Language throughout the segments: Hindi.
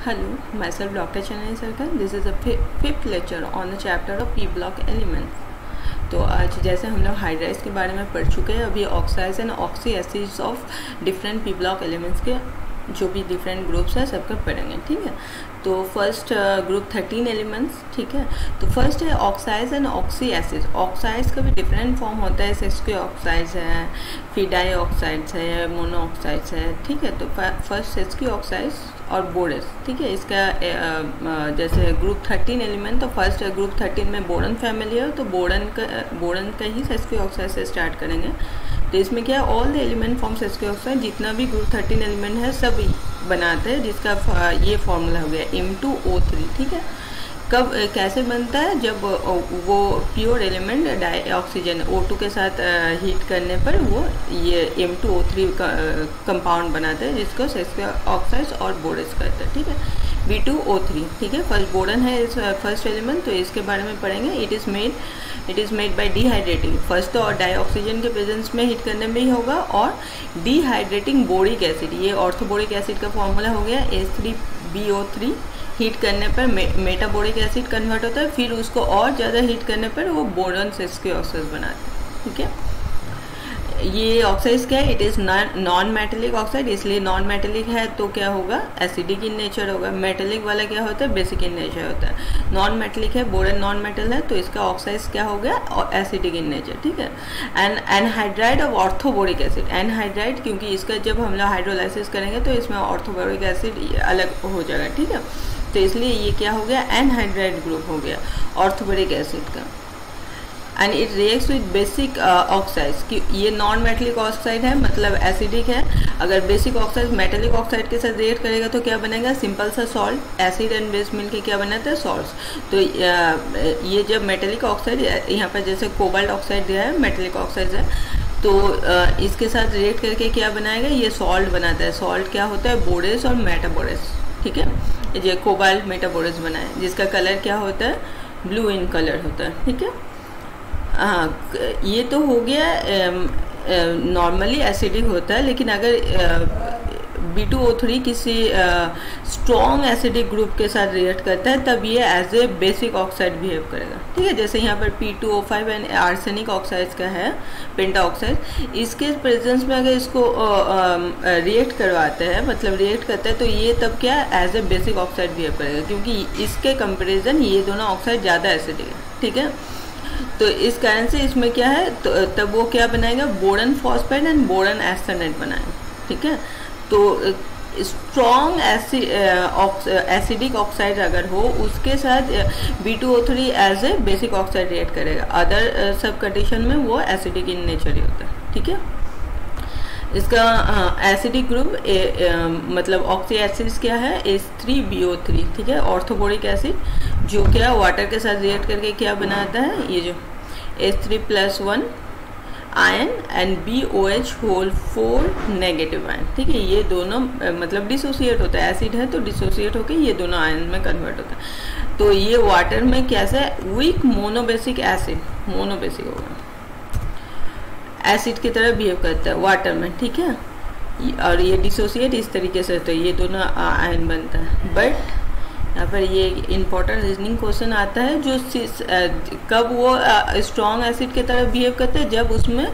Hello, myself Dr. Chennai Sarkar. This is the fifth lecture on the chapter of P block elements. तो आज जैसे हम लोग हाइड्राइड्स के बारे में पढ़ चुके हैं, अभी oxides and oxy acids of different P block elements के जो भी डिफरेंट ग्रुप्स है सबका पढ़ेंगे, ठीक है। तो फर्स्ट ग्रुप 13 एलिमेंट्स, ठीक है। तो फर्स्ट है oxides and oxy acids. Oxides का भी डिफरेंट फॉर्म होता है, सेस्क्यू ऑक्साइड्स है, फिर डाई ऑक्साइड्स है, मोनो ऑक्साइड्स है, ठीक है। तो फर्स्ट सेस्क्यू ऑक्साइड्स और बोरस, ठीक है। इसका जैसे ग्रुप 13 एलिमेंट, तो फर्स्ट ग्रुप 13 में बोरन फैमिली है, तो बोरन का ही सेस्क्यू ऑक्साइड से स्टार्ट करेंगे। तो इसमें क्या है, all the element form sesqui oxide, जितना भी ग्रुप 13 एलिमेंट है सब बनाते हैं, जिसका ये फॉर्मूला हो गया M2O3, ठीक है। कब कैसे बनता है, जब वो pure element die oxygen O2 के साथ हीट करने पर वो ये M2O3 कंपाउंड बनाते हैं, जिसको सेस्क्यू ऑक्साइड्स और बोरस कहते हैं, ठीक है। B2O3, ठीक है। फर्स्ट बोरन है इस फर्स्ट एलिमेंट, तो इसके बारे में पढ़ेंगे। It is made by dehydrating, first तो डाई ऑक्सीजन के प्रेजेंस में हीट करने में ही होगा, और डिहाइड्रेटिंग बोरिक एसिड, ये ऑर्थोबोरिक एसिड का फॉर्मूला हो गया H3BO3। हीट करने पर मेटाबोरिक एसिड कन्वर्ट होता है, फिर उसको और ज़्यादा हीट करने पर वो बोरॉन सेस्क्यू ऑक्साइड बनाते हैं, ठीक है। ये ऑक्साइड्स क्या है, it is non metallic oxide, इसलिए नॉन मेटेलिक है तो क्या होगा, एसिडिक इन नेचर होगा। मेटेलिक वाला क्या होता है, बेसिक इन नेचर होता है। नॉन मेटेलिक है, बोरन नॉन मेटल है, तो इसका ऑक्साइड्स क्या हो गया, एसिडिक इन नेचर, ठीक है। Anhydride of orthoboric acid, anhydride क्योंकि इसका जब हम लोग हाइड्रोलाइसिस करेंगे तो इसमें ऑर्थोबोरिक एसिड अलग हो जाएगा, ठीक है। तो इसलिए ये क्या हो गया, एनहाइड्राइड ग्रुप हो गया ऑर्थोबोरिक एसिड का। And it reacts with basic oxides, कि ये नॉन मेटेलिक ऑक्साइड है, मतलब एसिडिक है। अगर बेसिक ऑक्साइड मेटेलिक ऑक्साइड के साथ रिएक्ट करेगा तो क्या बनेगा, सिंपल सा सॉल्ट। एसिड एंड बेस मिलके क्या बनाता है, सॉल्ट्स। तो ये जब मेटेलिक ऑक्साइड, यहाँ पर जैसे कोबाल्ट ऑक्साइड दिया है, मेटेलिक ऑक्साइड है, तो इसके साथ रिएक्ट करके क्या बनाएगा, ये सॉल्ट बनाता है। सॉल्ट क्या होता है, बोरेस और मेटाबोरेस, ठीक है। ये कोबाल्ट मेटाबोरेस बनाए, जिसका कलर क्या होता है, ब्लू इन कलर होता है, ठीक है। हाँ, ये तो हो गया नॉर्मली एसिडिक होता है, लेकिन अगर B2O3 किसी स्ट्रॉन्ग एसिडिक ग्रुप के साथ रिएक्ट करता है तब ये as a basic oxide behave करेगा, ठीक है। जैसे यहाँ पर P2O5 एंड आर्सेनिक ऑक्साइड्स का है, पेंटा ऑक्साइड, इसके प्रेजेंस में अगर इसको रिएक्ट करवाते हैं, मतलब रिएक्ट करता है, तो ये तब क्या as a basic oxide behave करेगा, क्योंकि इसके कंपेरिजन ये दोनों ऑक्साइड ज़्यादा एसिडिक है, ठीक है। तो इस कारण से इसमें क्या है, तो तब वो क्या बनाएगा, बोरन फॉस्फेट एंड बोरन एस्थेनेट बनाएगा, ठीक है। तो स्ट्रॉन्ग एसिडिक ऑक्साइड अगर हो, उसके साथ B2O3 as a basic oxide react करेगा। अदर सब कंडीशन में वो एसिडिक इन नेचर ही होता है, ठीक है। इसका एसिडिक ग्रुप मतलब ऑक्सी एसिड्स क्या है, H3BO3, ठीक है। ऑर्थोबोरिक एसिड जो क्या वाटर के साथ रिएक्ट करके क्या बनाता है, ये जो H3+1 ion and BOH4 negative ion, ठीक है। ये दोनों मतलब डिसोसिएट होता है, एसिड है तो डिसोसिएट होकर ये दोनों आयन में कन्वर्ट होता है। तो ये वाटर में कैसे, वीक मोनोबेसिक एसिड, मोनोबेसिक होगा, एसिड की तरह बिहेव करता है वाटर में, ठीक है। और ये डिसोसिएट इस तरीके से होता है, ये दोनों आयन बनता है। बट यहाँ पर ये इम्पोर्टेंट रीजनिंग क्वेश्चन आता है, जो कब वो स्ट्रॉन्ग एसिड की तरह बिहेव करते हैं, जब उसमें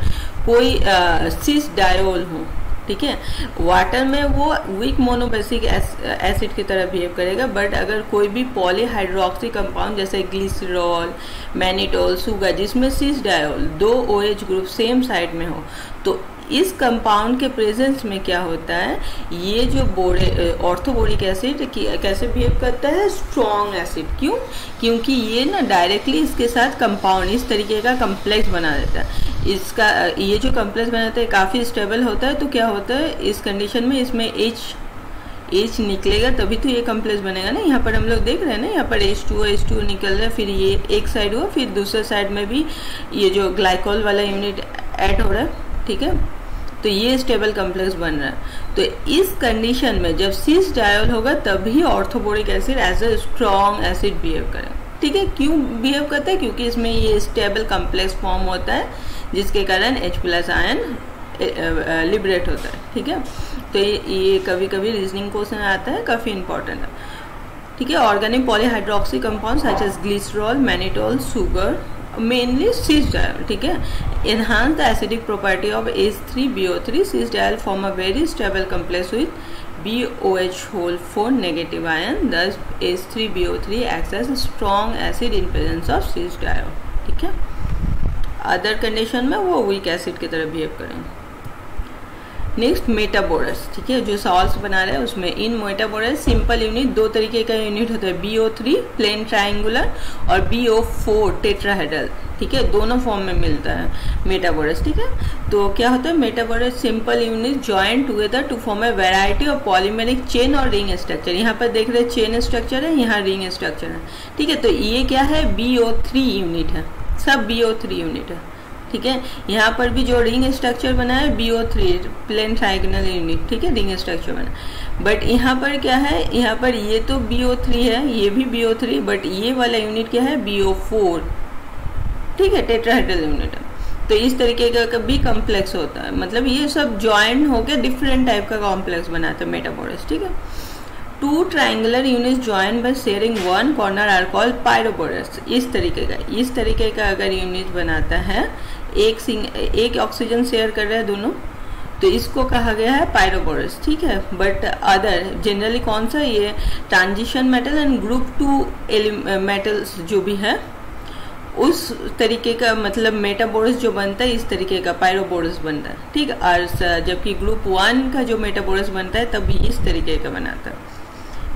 कोई सिस डायोल हो, ठीक है। वाटर में वो वीक मोनोबेसिक एसिड की तरह बिहेव करेगा, बट अगर कोई भी पॉलीहाइड्रोक्सी कंपाउंड जैसे ग्लिसरॉल, मैनिटोल, सुगर, जिसमें cis diol 2 OH group same side में हो, तो इस कंपाउंड के प्रेजेंस में क्या होता है, ये जो ऑर्थोबोरिक एसिड कैसे बिहेव करता है, स्ट्रॉन्ग एसिड। क्यों, क्योंकि ये ना डायरेक्टली इसके साथ कंपाउंड इस तरीके का कम्प्लेक्स बना देता है। इसका ये जो कम्प्लेक्स बनाता है काफ़ी स्टेबल होता है, तो क्या होता है इस कंडीशन में, इसमें H निकलेगा तभी तो ये कम्प्लेक्स बनेगा ना। यहाँ पर हम लोग देख रहे हैं ना, यहाँ पर H2 निकल रहा है, फिर ये एक साइड हुआ, फिर दूसरे साइड में भी ये जो ग्लाइकोल वाला यूनिट ऐड हो रहा है, ठीक है। तो ये स्टेबल कम्प्लेक्स बन रहा है। तो इस कंडीशन में जब सिस डायोल होगा तभी orthoboric acid as a strong acid behave करेगा, ठीक है। क्यों बिहेव करता है, क्योंकि इसमें ये स्टेबल कम्प्लेक्स फॉर्म होता है, जिसके कारण H+ आयन लिबरेट होता है, ठीक है। तो ये कभी कभी रीजनिंग क्वेश्चन आता है, काफ़ी इंपॉर्टेंट है, ठीक है। Organic polyhydroxy compound such as glycerol, mannitol, sugar, mainly cis diol, ठीक है। Enhance the acidic property of H3BO3, cis diol form a very stable complex with BOH whole 4 negative ion, thus H3BO3 acts as a strong acid in presence of cis diol, ठीक है। अदर कंडीशन में वो वीक एसिड की तरह बिहेव करेंगे। नेक्स्ट मेटाबोरस, ठीक है, जो सॉल्ट्स बना रहे हैं उसमें इन मेटाबोरस सिंपल यूनिट दो तरीके का यूनिट होता है, BO3 प्लेन ट्राइंगुलर और BO4 टेट्राहेड्रल, ठीक है, दोनों फॉर्म में मिलता है मेटाबोरस, ठीक है। तो क्या होता है, metaborates simple unit join together to form a variety of polymeric chain और रिंग स्ट्रक्चर। यहाँ पर देख रहे हैं चेन स्ट्रक्चर है, यहाँ रिंग स्ट्रक्चर है, ठीक है। तो ये क्या है, BO3 यूनिट है, सब BO3 यूनिट है, ठीक है। यहाँ पर भी जो रिंग स्ट्रक्चर बना है BO3 प्लेन ट्राइगोनल यूनिट, ठीक है, रिंग स्ट्रक्चर बना। बट यहाँ पर क्या है, यहाँ पर ये तो BO3 है, ये भी BO3, बट ये वाला यूनिट क्या है, BO4, ठीक है, टेट्राहेड्रल यूनिट है। तो इस तरीके का भी कॉम्प्लेक्स होता है, मतलब ये सब ज्वाइंट होकर डिफरेंट टाइप का कॉम्प्लेक्स बनाता है मेटाबोरस, ठीक है। Two triangular units join by sharing one corner are called pyroborates. इस तरीके का अगर यूनिट बनाता है, एक ऑक्सीजन शेयर कर रहे हैं दोनों, तो इसको कहा गया है पायरोबोरस, ठीक है। बट अदर जनरली कौन सा, ये transition metal and group 2 metals जो भी है उस तरीके का, मतलब मेटाबोरस जो बनता है इस तरीके का पायरोबोरस बनता है, ठीक है। और जबकि ग्रुप 1 का जो मेटाबोरस बनता है तब इस तरीके का बनाता है,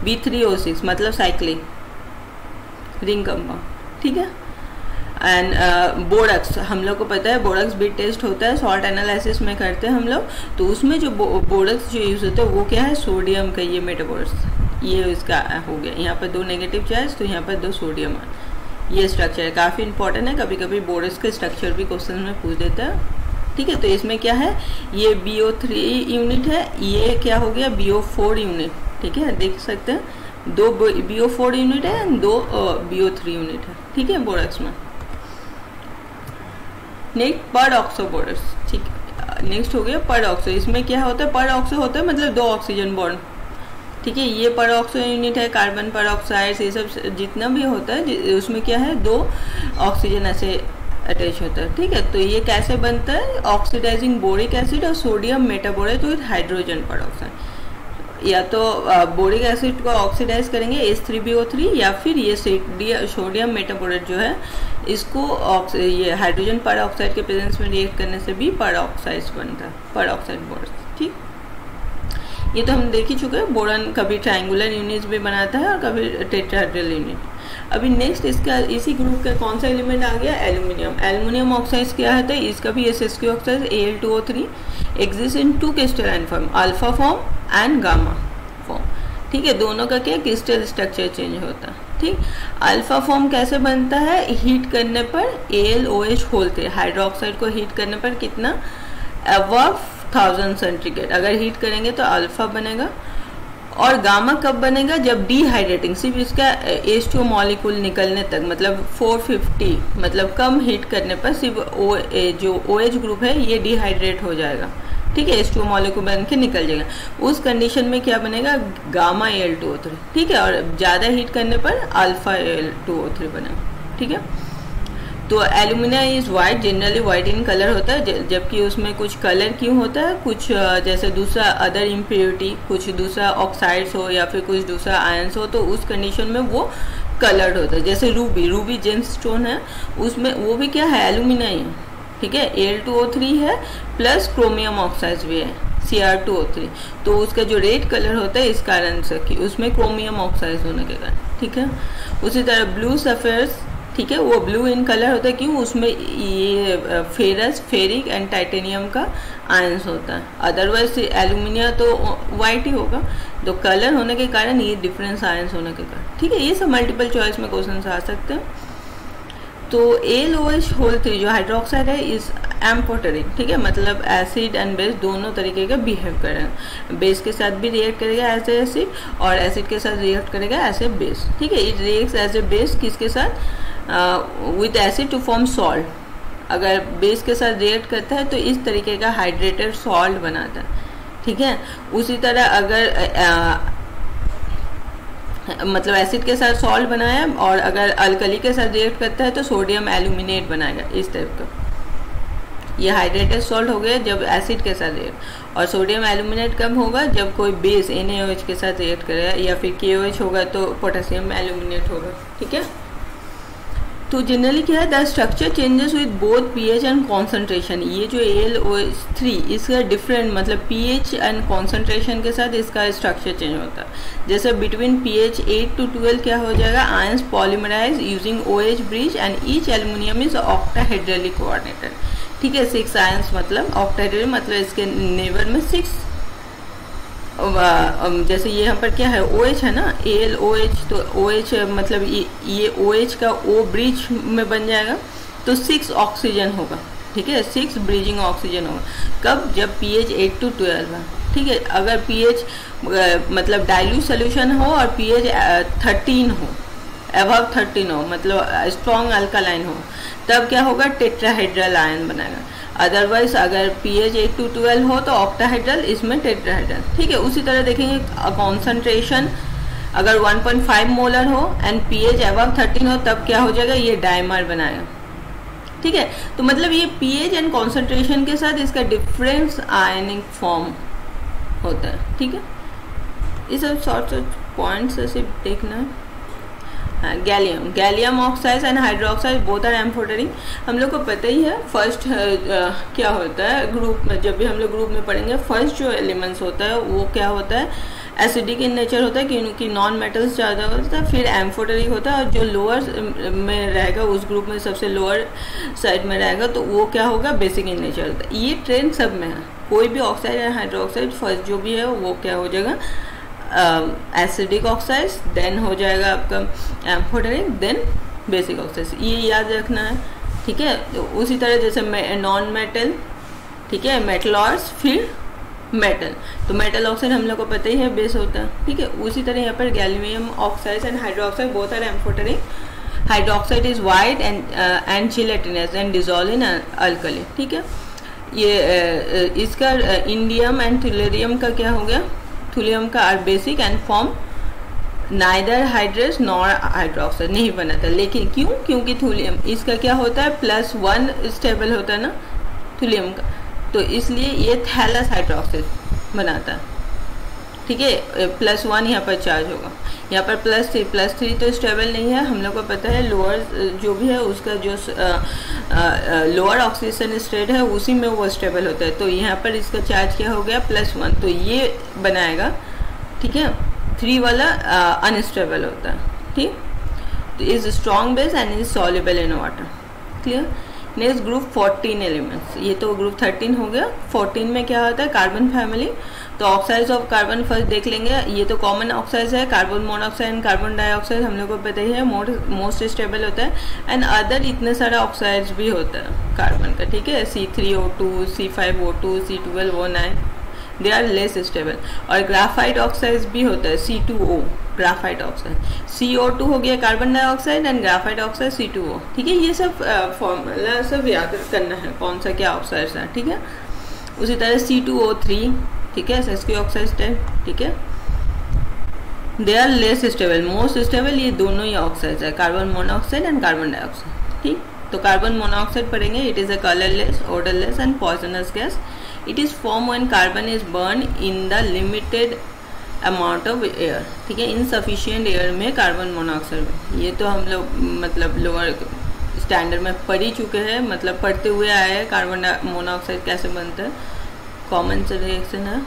B3O6 मतलब साइक्लिक रिंग कंपाउंड, ठीक है। एंड बोरक्स, हम लोग को पता है बोरक्स भी टेस्ट होता है, सॉल्ट एनालिसिस में करते हैं हम लोग, तो उसमें जो बोरक्स जो यूज होता है वो क्या है, सोडियम का ये मेटाबोरस, ये इसका हो गया, यहाँ पर 2 नेगेटिव चार्ज तो यहाँ पर 2 सोडियम, ये स्ट्रक्चर है, काफ़ी इंपॉर्टेंट है, कभी कभी बोरक्स का स्ट्रक्चर भी क्वेश्चन में पूछ देता है, ठीक है। तो इसमें क्या है, ये BO3 यूनिट है, ये क्या हो गया, BO4 यूनिट, ठीक है, देख सकते हैं 2 BO4 यूनिट है एंड 2 BO3 यूनिट है, ठीक है, बोरक्स में। नेक्स्ट परऑक्सोबोरस, ठीक, नेक्स्ट हो गया परऑक्सो। इसमें क्या होता है, परऑक्सो होता है मतलब 2 ऑक्सीजन बॉन्ड, ठीक है, ये परऑक्सो यूनिट है, कार्बन परऑक्साइड ये सब जितना भी होता है उसमें क्या है, 2 ऑक्सीजन ऐसे अटैच होता है, ठीक है। तो ये कैसे बनता है, ऑक्सीडाइजिंग बोरिक एसिड और sodium metaborate with hydrogen peroxide, या तो बोरिक एसिड को ऑक्सीडाइज करेंगे H3BO3, या फिर ये सोडियम मेटाबोरेट जो है इसको ये हाइड्रोजन परऑक्साइड के प्रेजेंस में रिएक्ट करने से भी परऑक्साइड बनता है, परऑक्साइड बोरस, ठीक। ये तो हम देख ही चुके हैं, बोरॉन कभी ट्रायंगुलर यूनिट्स भी बनाता है और कभी टेट्राहेड्रल यूनिट। अभी नेक्स्ट इसका इसी ग्रुप का कौन सा एलिमेंट आ गया, एल्यूमिनियम। एल्यूमिनियम ऑक्साइड क्या है, इसका भी SsQ oxide Al2O3 exist in 2 crystalline form, alpha form and gamma form, ठीक है। दोनों का क्या क्रिस्टल स्ट्रक्चर चेंज होता है, ठीक। अल्फा फॉर्म कैसे बनता है, हीट करने पर AlOH होते, हाइड्रोक्साइड को हीट करने पर कितना, अबव 1000 सेंटीग्रेड अगर हीट करेंगे तो अल्फा बनेगा। और गामा कब बनेगा, जब डिहाइड्रेटिंग, सिर्फ इसका H2 मॉलिक्यूल निकलने तक, मतलब 450, मतलब कम हीट करने पर सिर्फ जो OH ग्रुप है ये डिहाइड्रेट हो जाएगा, ठीक है, H2 मॉलिक्यूल बन के निकल जाएगा। उस कंडीशन में क्या बनेगा, गामा Al2O3, ठीक है। और ज़्यादा हीट करने पर अल्फा Al2O3 बनेगा, ठीक है। तो alumina is white, generally white in colour होता है, जबकि उसमें कुछ कलर क्यों होता है, कुछ जैसे दूसरा अदर इम्प्योरिटी, कुछ दूसरा ऑक्साइड्स हो या फिर कुछ दूसरा आयंस हो, तो उस कंडीशन में वो कलर्ड होता है। जैसे रूबी जेमस्टोन है, उसमें वो भी क्या है, एल्यूमिना ही है, ठीक है, Al2O3 है प्लस क्रोमियम ऑक्साइड्स भी है Cr2O3, तो उसका जो रेड कलर होता है इस कारण से कि उसमें क्रोमियम ऑक्साइड्स होने के कारण, ठीक है। उसी तरह ब्लू सफेयर्स, ठीक है, वो ब्लू इन कलर होता है, क्यों, उसमें ये फेरस, फेरिक एंड टाइटेनियम का आयंस होता है, अदरवाइज एल्यूमिनियम तो वाइट ही होगा, तो कलर होने के कारण ये डिफरेंस आयंस होने के कारण, ठीक है। ये सब मल्टीपल चॉइस में क्वेश्चन आ सकते हैं। तो AlOH होल 3 जो हाइड्रोक्साइड है इस एम्फोटेरिक, ठीक है, मतलब एसिड एंड बेस दोनों तरीके का बिहेव करेगा, बेस के साथ भी रिएक्ट करेगा एज ए एसिड और एसिड के साथ रिएक्ट करेगा एज ए बेस, ठीक है। It reacts as a base किसके साथ, with acid to form salt. अगर बेस के साथ रिएक्ट करता है तो इस तरीके का हाइड्रेटेड सॉल्ट बनाता है, ठीक है। उसी तरह अगर मतलब एसिड के साथ सॉल्ट बनाया और अगर अल्कली के साथ रिएक्ट करता है तो सोडियम एल्यूमिनेट बनाएगा, इस टाइप का। ये हाइड्रेटेड सॉल्ट हो गया जब एसिड के साथ रिएक्ट, और सोडियम एल्यूमिनेट कब होगा जब कोई बेस NaOH के साथ रिएक्ट करेगा, या फिर KOH होगा तो पोटेशियम एल्यूमिनेट होगा, ठीक है। तो जनरली क्या है, the structure changes with both pH and concentration. ये जो AlOH3 इसका डिफरेंट मतलब pH एंड कॉन्सेंट्रेशन के साथ इसका स्ट्रक्चर चेंज होता है। जैसे बिटवीन pH 8 to 12 क्या हो जाएगा, ions polymerize using OH bridge and each aluminium is octahedrally coordinated, ठीक है। 6 आयंस मतलब ऑक्टाहेड्रल मतलब इसके नेबर में 6, जैसे ये यहाँ पर क्या है OH है ना, AlOH, तो OH मतलब ये OH का O ब्रिज में बन जाएगा, तो 6 ऑक्सीजन होगा, ठीक है। 6 ब्रिजिंग ऑक्सीजन होगा कब, जब pH 8 to 12 है, ठीक है। अगर pH मतलब डाइल्यूट सोल्यूशन हो और pH 13 हो, अबव 13 हो, मतलब स्ट्रॉन्ग अल्कालाइन हो, तब क्या होगा, टेट्राहेड्रल आयन बनाएगा। अदरवाइज अगर pH 8 to 12 हो तो ऑक्टाहेड्रल, इसमें टेट्राहेड्रल, ठीक है। उसी तरह देखेंगे कॉन्सेंट्रेशन अगर 1.5 मोलर हो एंड pH अबव 13 हो, तब क्या हो जाएगा, ये डाइमर बनाएगा, ठीक है। तो मतलब ये pH एंड कॉन्सेंट्रेशन के साथ इसका डिफरेंस आयनिक फॉर्म होता है, ठीक है। ये सब शॉर्ट पॉइंट्स ऐसे देखना है। Gallium oxide and hydroxide both are amphoteric. हम लोग को पता ही है फर्स्ट क्या होता है ग्रुप में, जब भी हम लोग ग्रुप में पढ़ेंगे, फर्स्ट जो एलिमेंट्स होता है वो क्या होता है, एसिडिक इन नेचर होता है क्योंकि नॉन मेटल्स ज़्यादा होता है, फिर एम्फोटरिक होता है, और जो लोअर में रहेगा उस ग्रुप में सबसे लोअर साइड में रहेगा तो वो क्या होगा, बेसिक इन नेचर होता है। ये ट्रेंड सब में है, कोई भी ऑक्साइड या हाइड्रोक्साइड फर्स्ट जो भी है वो क्या हो जाएगा, एसिडिक ऑक्साइड, देन हो जाएगा आपका एम्फोटरिक, देन बेसिक ऑक्साइड, ये याद रखना है, ठीक है। तो उसी तरह जैसे नॉन मेटल, ठीक है, मेटलॉर्स, फिर मेटल, तो मेटल ऑक्साइड हम लोग को पता ही है बेस होता है, ठीक है। उसी तरह यहाँ पर gallium oxide and hydroxide both are amphoteric. Hydroxide is white and gelatinous and dissolve in alkali, ठीक है। ये इसका इंडियम एंड थुलेरियम का क्या हो गया, थुलियम का are basic and form neither hydrides nor hydroxide, नहीं बनाता। लेकिन क्यों, क्योंकि थुलियम इसका क्या होता है, +1 स्टेबल होता है ना थुलियम का, तो इसलिए ये थैलस हाइड्रोक्साइड बनाता है, ठीक है। +1 यहाँ पर चार्ज होगा, यहाँ पर +3 तो स्टेबल नहीं है, हम लोग को पता है लोअर जो भी है उसका जो लोअर ऑक्सीजन स्टेट है उसी में वो स्टेबल होता है, तो यहाँ पर इसका चार्ज क्या हो गया, +1, तो ये बनाएगा, ठीक है। 3 वाला अनस्टेबल होता है, ठीक। तो is strong base and is soluble in water, clear. Next group 14 elements, ये तो ग्रुप 13 हो गया। 14 में क्या होता है, कार्बन फैमिली, तो ऑक्साइड्स ऑफ कार्बन फर्स्ट देख लेंगे। ये तो कॉमन ऑक्साइड्स है, carbon monoxide and carbon dioxide हम लोग को पता ही है मोस्ट स्टेबल होता है, एंड अदर इतने सारे ऑक्साइड्स भी होता है कार्बन का, ठीक है। C3O2, C5O2, C12O9, they are less stable. और ग्राफाइट ऑक्साइड्स भी होता है, C2O ग्राफाइट ऑक्साइड, CO2 हो गया carbon dioxide and graphite oxide C2O, ठीक है। ये सब फॉर्मूला सब याद करना है कौन सा क्या ऑक्साइड्स है, ठीक है। उसी तरह C2O3, ठीक है, SSQ ऑक्साइड टाइप, ठीक है। They are less stable, most stable ये दोनों ही ऑक्साइड्स है, carbon monoxide and carbon dioxide, ठीक। तो कार्बन मोनोऑक्साइड पढ़ेंगे, it is a colourless, odorless and poisonous gas. It is form when carbon is burn in the limited amount of air, ठीक है, इनसफिशिएंट एयर में कार्बन मोनोऑक्साइड। ये तो हम लोग मतलब लोअर स्टैंडर्ड में पढ़ ही चुके हैं, मतलब पढ़ते हुए आए हैं कार्बन मोनोऑक्साइड कैसे बनता है, कॉमन से रिएक्शन है।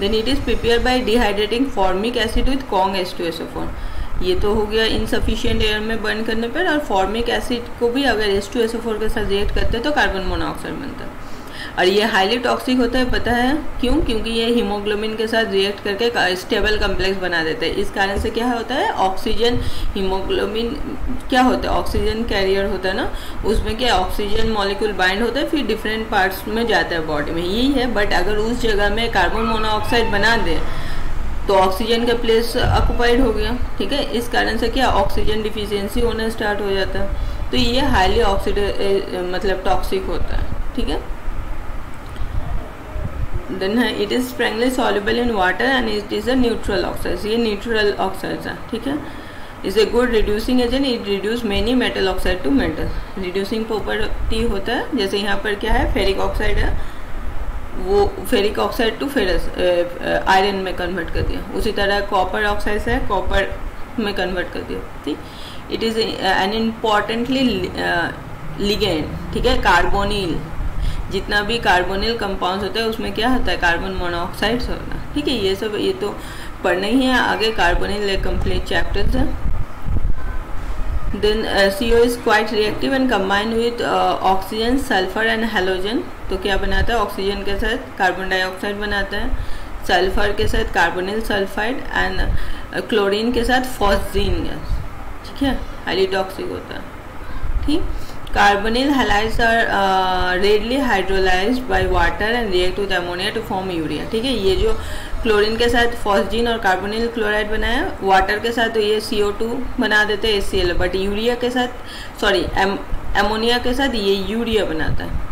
Then it is prepare by dehydrating formic acid with conc H2SO4, ये तो हो गया इनसफिशिएंट एयर में बर्न करने पर। और फॉर्मिक एसिड को भी अगर H2SO4 के साथ रिएक्ट करते हैं तो कार्बन मोनोऑक्साइड बनता है। और ये हाईली टॉक्सिक होता है, पता है क्यों, क्योंकि ये हीमोग्लोबिन के साथ रिएक्ट करके स्टेबल कम्प्लेक्स बना देता है। इस कारण से क्या होता है, ऑक्सीजन हीमोग्लोबिन क्या होता है, ऑक्सीजन कैरियर होता है ना, उसमें क्या ऑक्सीजन मॉलिक्यूल बाइंड होता है, फिर डिफरेंट पार्ट्स में जाता है बॉडी में, यही है। बट अगर उस जगह में कार्बन मोनोऑक्साइड बना दे तो ऑक्सीजन का प्लेस ऑक्युपाइड हो गया, ठीक है। इस कारण से क्या ऑक्सीजन डिफिशियंसी होना स्टार्ट हो जाता है, तो ये हाईली ऑक्सीड मतलब टॉक्सिक होता है, ठीक है। देन है it is strongly soluble in water and it is a neutral oxide, ये न्यूट्रल ऑक्साइड है, ठीक है। Is a good reducing agent, it reduce many metal oxide to metal, reducing property होता है। जैसे यहाँ पर क्या है, फेरिक ऑक्साइड है, वो ferric oxide to ferrous iron में कन्वर्ट कर दिया। उसी तरह कॉपर ऑक्साइड है, कॉपर में कन्वर्ट कर दिया, ठीक। It is an importantly ligand, ठीक है। कार्बोनिल, जितना भी कार्बोनिल कंपाउंड्स होता है उसमें क्या होता है, कार्बन मोनोऑक्साइड्स होता है, ठीक है। ये सब ये तो पढ़ना ही है आगे, कार्बोनिल एक कंप्लीट चैप्टर्स है। Then CO is quite reactive and combined with oxygen, sulphur and halogen. तो क्या बनाता है, ऑक्सीजन के साथ कार्बन डाइऑक्साइड बनाता है, सल्फर के साथ कार्बोनिल सल्फाइड एंड क्लोरीन के साथ फॉस्जीन गैस, ठीक है, हाईली टॉक्सिक होता है, ठीक। Carbonyl halides are readily hydrolysed by water and react with ammonia to form urea, ठीक है। ये जो क्लोरीन के साथ फॉस्जीन और कार्बोनिल क्लोराइड बनाया, वाटर के साथ तो ये CO2 बना देते हैं HCl, बट यूरिया के साथ सॉरी अमोनिया के साथ ये यूरिया बनाता है।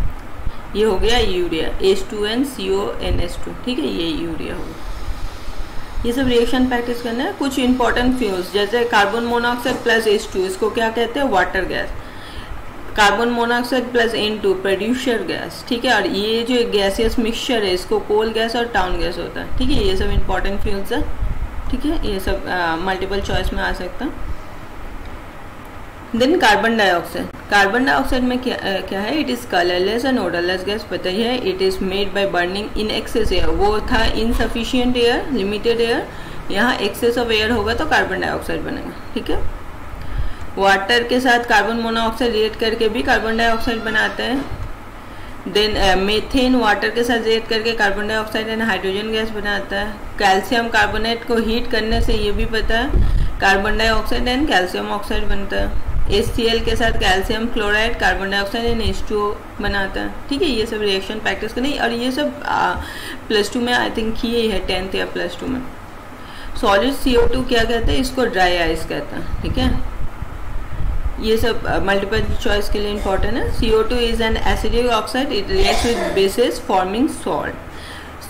ये हो गया यूरिया, H2NCONS2, ठीक है, ये यूरिया हो गया। ये सब रिएक्शन प्रैक्टिस करना है। कुछ इंपॉर्टेंट फ्यूल्स जैसे कार्बन मोनोऑक्साइड प्लस H2, इसको क्या कहते हैं, water gas. Carbon monoxide plus N2 producer gas, ठीक है। और ये जो गैसियस मिक्सचर है इसको कोल गैस और टाउन गैस होता है, ठीक है। ये सब इंपॉर्टेंट फ्यूल्स है, ठीक है। ये सब मल्टीपल चॉइस में आ सकता है। Then carbon dioxide, carbon dioxide में क्या है, it is colourless and odourless gas, पता ही है। It is made by burning in excess air, वो था इनसफिशियंट एयर, लिमिटेड एयर, यहाँ एक्सेस ऑफ एयर होगा तो कार्बन डाइऑक्साइड बनेगा, ठीक है। वाटर के साथ कार्बन मोनोऑक्साइड रिएक्ट करके भी कार्बन डाइऑक्साइड बनाते हैं। देन मीथेन वाटर के साथ रिएक्ट करके carbon dioxide and hydrogen gas बनाता है। कैल्शियम कार्बोनेट को हीट करने से ये भी पता है carbon dioxide and calcium oxide बनता है। HCl के साथ calcium chloride carbon dioxide and H2O बनाता है, ठीक है। ये सब रिएक्शन प्रैक्टिस करनी, और ये सब +2 में आई थिंक किए है, 10th या +2 में। सॉलिड CO2 क्या कहते हैं, इसको ड्राई आइस कहते हैं, ठीक है। ये सब मल्टीपल चॉइस के लिए इंपॉर्टेंट है। CO2 is an acidic oxide, it reacts with basis forming salt.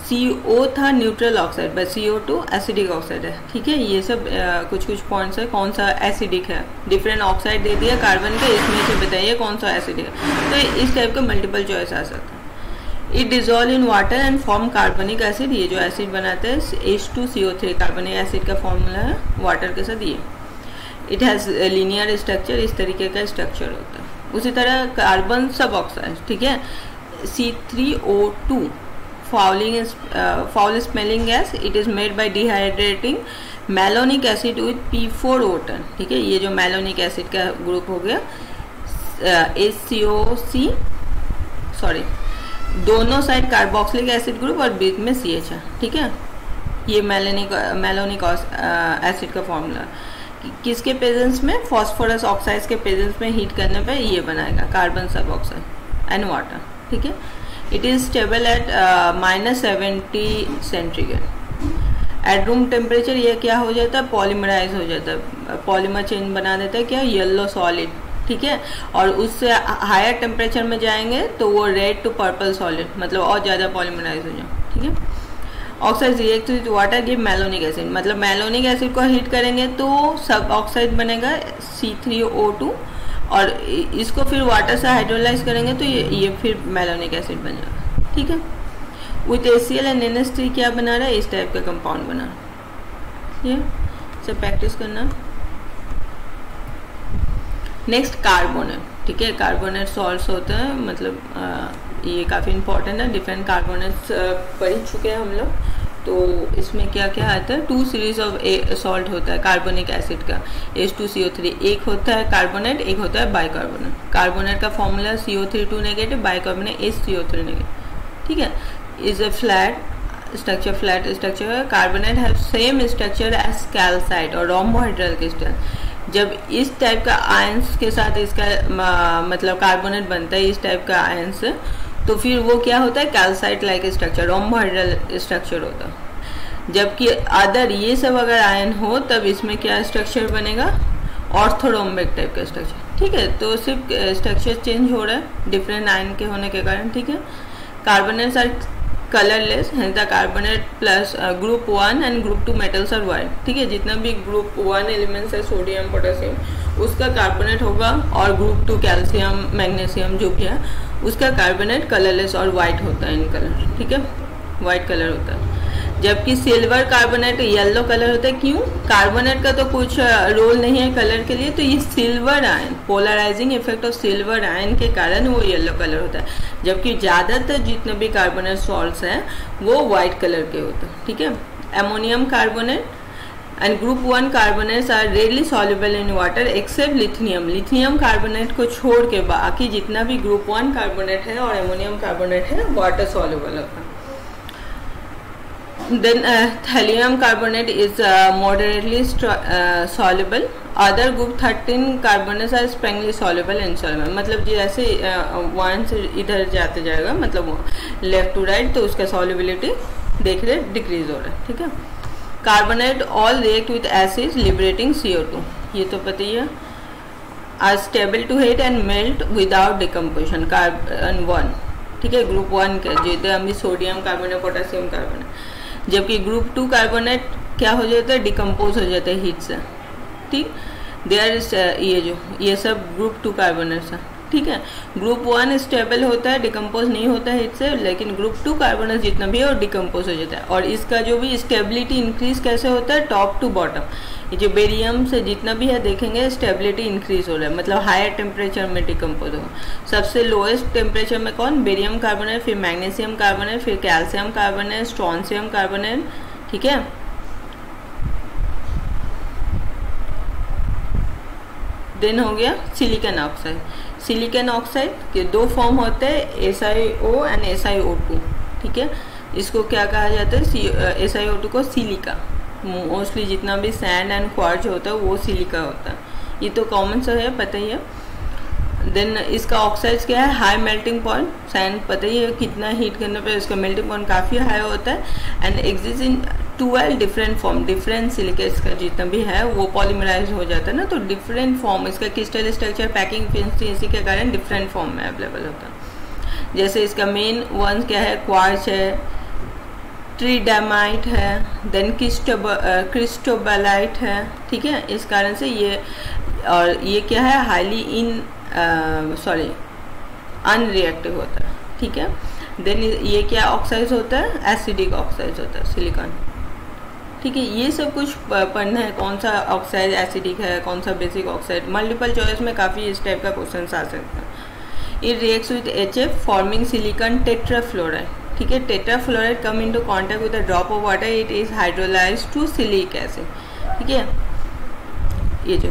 CO था neutral oxide, but CO2 acidic oxide है, ठीक है। ये सब कुछ पॉइंट्स है, कौन सा एसिडिक है, डिफरेंट ऑक्साइड दे दिया कार्बन के, इसमें से बताइए कौन सा एसिडिक है। तो इस टाइप का मल्टीपल चॉइस आ सकता है। It dissolve in water and form कार्बनिक एसिड, ये जो एसिड बनाते हैं H2CO3 कार्बनिक एसिड का फॉर्मूला है वाटर के साथ ये। इट हैज़ लीनियर स्ट्रक्चर, इस तरीके का स्ट्रक्चर होता है। उसी तरह कार्बन सब ऑक्साइड, ठीक है, C3O2 foul smelling gas, it is made bye dehydrating malonic acid with P4O10, ठीक है। ये जो मैलोनिक एसिड का ग्रुप हो गया, HCOC सॉरी, दोनों साइड कार्बोक्सिलिक एसिड ग्रुप और बीच में CH है, ठीक है। ये मैलोनिक एसिड का फॉर्मूला किसके प्रेजेंस में, फॉस्फोरस ऑक्साइड्स के प्रेजेंस में हीट करने पे ये बनाएगा कार्बन सब ऑक्साइड एंड वाटर, ठीक है। It is stable at -70 centigrade. At room temperature ये क्या हो जाता है, पॉलीमराइज हो जाता है, पॉलीमर चेन बना देता है, क्या, येलो सॉलिड, ठीक है। और उससे हायर टेम्परेचर में जाएंगे तो वो रेड टू पर्पल सॉलिड, मतलब और ज़्यादा पॉलीमराइज हो जाए, ठीक है। Oxide react with water give malonic acid, मतलब मैलोनिक एसिड को हीट करेंगे तो सब ऑक्साइड बनेगा C3O2, और इसको फिर वाटर से हाइड्रोलाइज करेंगे तो ये फिर मैलोनिक एसिड बन जाएगा, ठीक है। विथ HCl एंड NH3 क्या बना रहा है, इस टाइप का कंपाउंड बना रहा है, ये सब प्रैक्टिस करना। नेक्स्ट कार्बोनेट, ठीक है। कार्बोनेट सॉल्ट्स होते हैं, मतलब ये काफ़ी इंपॉर्टेंट है, डिफरेंट कार्बोनेट्स पढ़ चुके हैं हम लोग। तो इसमें क्या क्या आता है, 2 सीरीज ऑफ सॉल्ट होता है कार्बोनिक एसिड का, H2CO3, एक होता है कार्बोनेट, एक होता है बाइकार्बोनेट। कार्बोनेट का formula CO3 negative, bicarbonate HCO3 negative, ठीक है। इज अ फ्लैट स्ट्रक्चर है। Carbonate have same structure as calcite और रोम्बोहाइड्रल क्रिस्टल। जब इस टाइप का आयंस के साथ इसका मतलब कार्बोनेट बनता है, इस टाइप का आयंस, तो फिर वो क्या होता है, कैल्साइट लाइक स्ट्रक्चर, रोम्बोहाइड्रल स्ट्रक्चर होता है। जबकि अदर ये सब अगर आयन हो तब इसमें क्या स्ट्रक्चर बनेगा, ऑर्थोरोम्बिक टाइप का स्ट्रक्चर, ठीक है। तो सिर्फ स्ट्रक्चर चेंज हो रहा है डिफरेंट आयन के होने के कारण, ठीक है। Carbonates are colourless, hence the carbonate plus group 1 and group 2 metals are white. ठीक है, जितना भी ग्रुप 1 एलिमेंट्स है सोडियम पोटेशियम उसका कार्बोनेट होगा, और ग्रुप 2 कैल्शियम मैग्नीशियम जो भी है उसका कार्बोनेट कलरलेस और वाइट होता है इन कलर। ठीक है, वाइट कलर होता है। जबकि सिल्वर कार्बोनेट येलो कलर होता है। क्यों? कार्बोनेट का तो कुछ रोल नहीं है कलर के लिए, तो ये silver ion, polarising effect of silver ion के कारण वो येलो कलर होता है। जबकि ज़्यादातर जितने भी कार्बोनेट सॉल्ट्स हैं वो वाइट कलर के होते हैं। ठीक है, ammonium carbonate and group 1 carbonates are readily soluble in water except lithium. Lithium carbonate को छोड़ के बाकी जितना भी ग्रुप 1 कार्बोनेट है और अमोनियम कार्बोनेट है वाटर सॉल्युबल होता है। Then thallium carbonate is moderately soluble. Other group 13 carbonates are sparingly soluble and insoluble. मतलब जैसे 1 से इधर जाते जाएगा, मतलब लेफ्ट टू राइट, तो उसका solubility देख रहे डिक्रीज हो रहा है। ठीक है, carbonate all react with acid liberating CO2, ये तो पता ही है। Are stable to heat and melt without decomposition, carbon 1। ठीक है, ग्रुप 1 के जितने अभी सोडियम कार्बोनेट, पोटेशियम कार्बोनेट। जबकि ग्रुप 2 कार्बोनेट क्या हो जाता है, डिकम्पोज हो जाता है हीट से। ठीक, ये सब ग्रुप 2 कार्बोनेट्स हैं। ठीक है, ग्रुप 1 स्टेबल होता है, डिकम्पोज नहीं होता है हीट से, लेकिन ग्रुप 2 कार्बोनेट जितना भी है वो डिकम्पोज हो जाता है। और इसका जो भी स्टेबिलिटी इंक्रीज कैसे होता है, टॉप टू बॉटम। ये जो बेरियम से जितना भी है देखेंगे स्टेबिलिटी इंक्रीज हो रहा है, मतलब हायर टेम्परेचर में डिकम्पोज होगा। सबसे लोएस्ट टेम्परेचर में कौन, बेरियम कार्बोनेट, फिर मैग्नीशियम कार्बोनेट, फिर कैल्शियम कार्बोनेट, स्ट्रोंशियम कार्बोनेट। ठीक है, देन हो गया सिलिकॉन ऑक्साइड। सिलिकॉन ऑक्साइड के दो फॉर्म होते हैं, SiO एंड SiO2। ठीक है, इसको क्या कहा जाता है, SiO2 को सिलिका। मोस्टली जितना भी सैंड एंड क्वार्ट्ज होता है वो सिलिका होता है, ये तो कॉमन सा है, पता ही है। देन इसका ऑक्साइड्स क्या है, हाई मेल्टिंग पॉइंट। सैंड पता ही है कितना हीट करने पर इसका मेल्टिंग पॉइंट काफ़ी हाई होता है। And exist in 12 different form, different silicates का जितना भी है वो पॉलीमराइज हो जाता है ना, तो डिफरेंट फॉर्म इसका क्रिस्टल स्ट्रक्चर, पैकिंग इफिशिएंसी के कारण डिफरेंट फॉर्म में अवेलेबल होता है। जैसे इसका मेन वन क्या है, क्वार्ट्ज है, ट्रीडामाइट है, देन क्रिस्टोबैलाइट है। ठीक है, इस कारण से ये, और ये क्या है, हाईली अनरिएक्टिव होता है। ठीक है, देन ये क्या ऑक्साइड होता है, एसिडिक ऑक्साइड होता है, सिलिकॉन। ठीक है, ये सब कुछ पढ़ना है, कौन सा ऑक्साइड एसिडिक है, कौन सा बेसिक ऑक्साइड। मल्टीपल चॉइस में काफ़ी इस टाइप का क्वेश्चन आ सकता है। It reacts with HF forming silicon tetrafluoride. ठीक है, tetrafluoride come into contact with a drop of water, it is hydrolysed to silicic acid. ठीक है, ये जो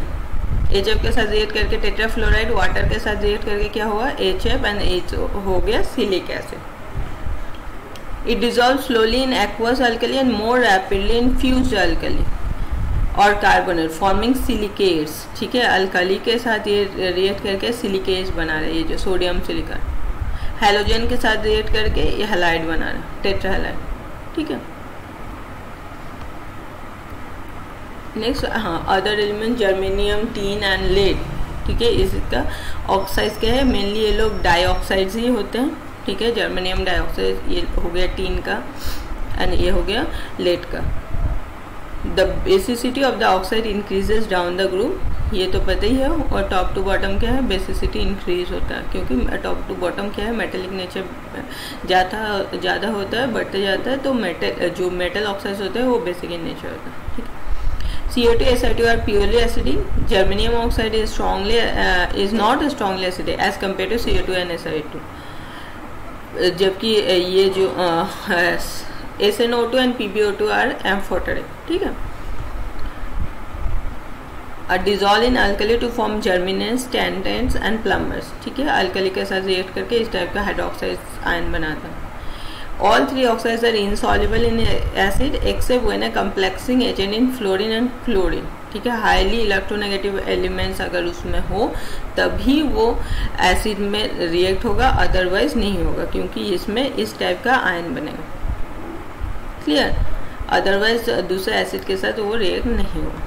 HF के साथ रिएक्ट करके टेट्राफ्लोराइड वाटर के साथ रिएक्ट करके क्या हुआ, HF एंड H हो गया सिलिक acid. It dissolve slowly in aqueous alkali and more rapidly in fused alkali और कार्बोनेट फॉर्मिंग सिलिकेट्स। ठीक है, अल्कली के साथ ये रिएक्ट करके सिलिकेट्स बना रहे हैं, ये जो सोडियम सिलिका। हैलोजन के साथ रिएक्ट करके ये हैलाइड बना रहे हैं, टेट्राहैलाइड। ठीक है, नेक्स्ट हाँ, other element germanium, tin and lead. ठीक है, इसका ऑक्साइड क्या है, मेनली ये लोग डाइऑक्साइड्स ही होते हैं। ठीक है, जर्मेनियम डाइऑक्साइड, ये हो गया टीन का, एंड ये हो गया लेड का। The basicity of the oxide increases down the group, ये तो पता ही है। और टॉप टू बॉटम क्या है, बेसिसिटी इंक्रीज होता है, क्योंकि टॉप टू बॉटम क्या है, मेटेलिक नेचर ज़्यादा होता है, बढ़ते जाता है, तो जो मेटल ऑक्साइड होते हैं वो बेसिक इन नेचर होता है। ठीक है, CO2, SiO2 are purely acidic. Germanium oxide is not strongly acidic as compared to CO2 and SiO2. जबकि ये जो SnO2 and PbO2 are amphoteric. ठीक है, dissolve in alkali to form germanates, tannins and plumbers. ठीक है, अल्कली के साथ रिएक्ट करके इस टाइप का हाइड्रोक्साइड आयन बनाता है। All three oxides are insoluble in acid except when a complexing agent in fluorine and chlorine. ठीक है, हाईली इलेक्ट्रोनेगेटिव एलिमेंट्स अगर उसमें हो तभी वो एसिड में रिएक्ट होगा, अदरवाइज नहीं होगा, क्योंकि इसमें इस टाइप का आयन बनेगा। क्लियर, अदरवाइज दूसरे एसिड के साथ वो रिएक्ट नहीं होगा।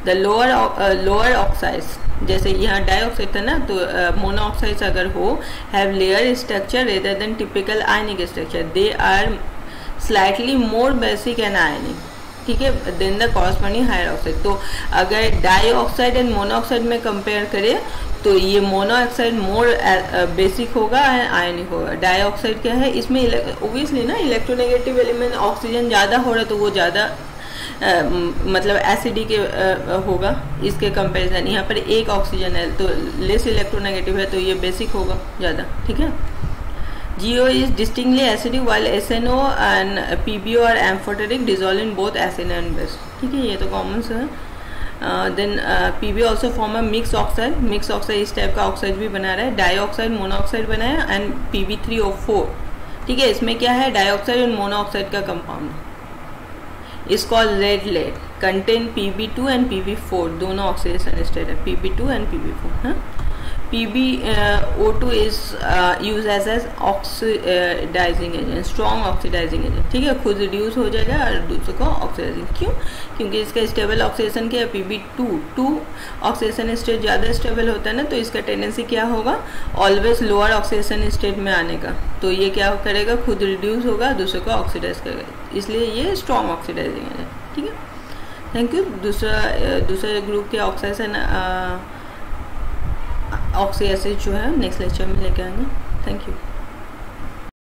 द लोअर ऑक्साइड्स, जैसे यहाँ डाइऑक्साइड था ना, तो मोनोऑक्साइड्स अगर हो have layer structure rather than typical ionic structure, they are slightly more basic and ionic, ठीक है, then the corresponding higher oxide. तो अगर डाइऑक्साइड एंड मोनोऑक्साइड में कंपेयर करें तो ये मोनोऑक्साइड मोर बेसिक होगा एंड आयनिक होगा। डाइऑक्साइड क्या है, इसमें ओबियसली ना इलेक्ट्रोनेगेटिव एलिमेंट ऑक्सीजन ज़्यादा हो रहा है तो वो ज़्यादा मतलब एसिडिक होगा इसके कंपैरिजन। यहाँ पर एक ऑक्सीजन है तो लेस इलेक्ट्रोनेगेटिव है तो ये बेसिक होगा ज़्यादा, ठीक है। GO is distinctly acidic while SNO and PBO are amphoteric, dissolve in both acid and base, ठीक है, ये तो कॉमन सा है। Then PBO also form a mix oxide, mix oxide इस टाइप का ऑक्साइड भी बना रहा है, डाइऑक्साइड मोनोऑक्साइड बनाया एंड PB3O4, ठीक है, इसमें क्या है डाइऑक्साइड और मोनोऑक्साइड का compound is called red lead, contain PB2 and PB4, दोनों ऑक्सीडेशन स्टेट है PB2 एंड PB4, हाँ। PbO2 is used as oxidising agent, strong oxidising agent, ठीक है, खुद रिड्यूस हो जाएगा और दूसरों को ऑक्सीडाइजिंग, क्यों, क्योंकि इसका स्टेबल ऑक्सीडेशन क्या है PB2 ऑक्सीडेशन स्टेट ज़्यादा स्टेबल होता है ना, तो इसका टेंडेंसी क्या होगा ऑलवेज लोअर ऑक्सीडेशन स्टेट में आने का, तो ये क्या करेगा खुद रिड्यूस होगा दूसरों को ऑक्सीडाइज करेगा, इसलिए ये स्ट्रॉन्ग ऑक्सीडाइजिंग एजेंट, ठीक है। Thank you. दूसरे ग्रुप के ऑक्सीडेशन ऑक्सी एसिड जो है नेक्स्ट लेक्चर में लेके आएंगे। Thank you.